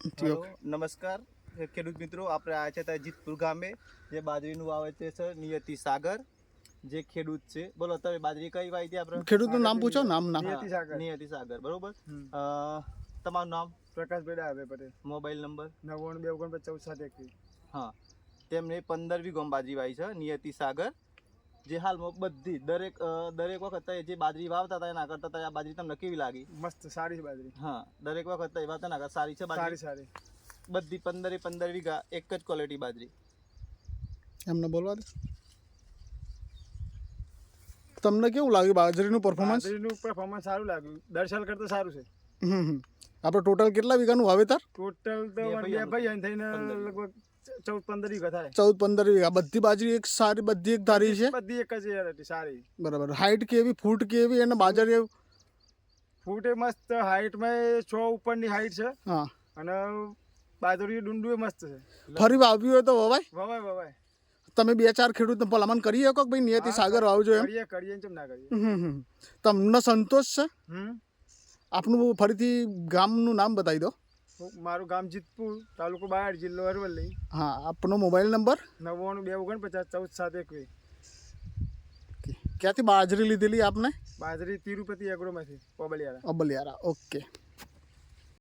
Hello નમસ્કાર ખેડૂત મિત્રો, આપણે આવ્યા છે ત્યાં જીતપુર ગામે જે બાજરીનું વાવેતર છે નિયતિ સાગર જે ખેડૂત છે. બોલો તમે બાજરી કઈ વાવી હતી? આપણે ખેડૂતનું નામ પૂછો. નામ નિયતિ સાગર બરોબર. તમારું નામ? પ્રકાશભાઈ ડાયાભાઈ પટેલ. Mobile number? 99 હા, તેમને 15 વીઘા બાજરી વાવી છે નિયતિ સાગર, જે હાલમાં બધી દરેક વખત જે બાજરી વાવતા હતા એના કરતા આ બાજરી તમને કેવી લાગી? મસ્ત સારી બાજરી. હા, દરેક વખત વાવતા ના સારી છે બાજરી. સારી બધી 15 વીઘા એક જ ક્વોલિટી બાજરી. એમને બોલવા દે. તમને કેવું લાગ્યું બાજરીનું પરફોર્મન્સ? બાજરીનું પરફોર્મન્સ સારું લાગ્યું, દર સાલ કરતાં સારું છે. આપણે ટોટલ કેટલા વીઘાનું વાવેતર? ટોટલ તો બે ભાઈ થઈને લગભગ 14-15 વીઘા થાય. 14-15 વીઘા. બધી બાજરી એક સારી, બધી એક ધારી છે? બધી એક જ સારી. બરાબર. હાઈટ કેવી, ફૂટ કેવી અને બાજરી? ફૂટ મસ્ત, હાઈટમાં 6 ઉપરની હાઈટ છે. હા, અને બાજરી ડુંડું મસ્ત છે. ફરી વાવ્યું હોય તો વવાય? વવાય. તમે 2-4 ખેડૂતને ભલામણ કરી શકો કે ભાઈ નિયતિ સાગર વાવજો એમ? કરીએ કેમ ના કરીએ. તમને સંતોષ છે? આપનું ફરીથી ગામનું નામ બતાવી દો. મારું ગામ જીતપુર, તાલુકો બાયડ, જિલ્લો અરવલ્લી. હા, આપનો મોબાઈલ નંબર? 99 249 7421. ક્યાંથી બાજરી લીધેલી આપને? બાજરી તિરુપતિ એગ્રોમાંથી, ઓબલિયારા. ઓબલિયારા. ઓકે.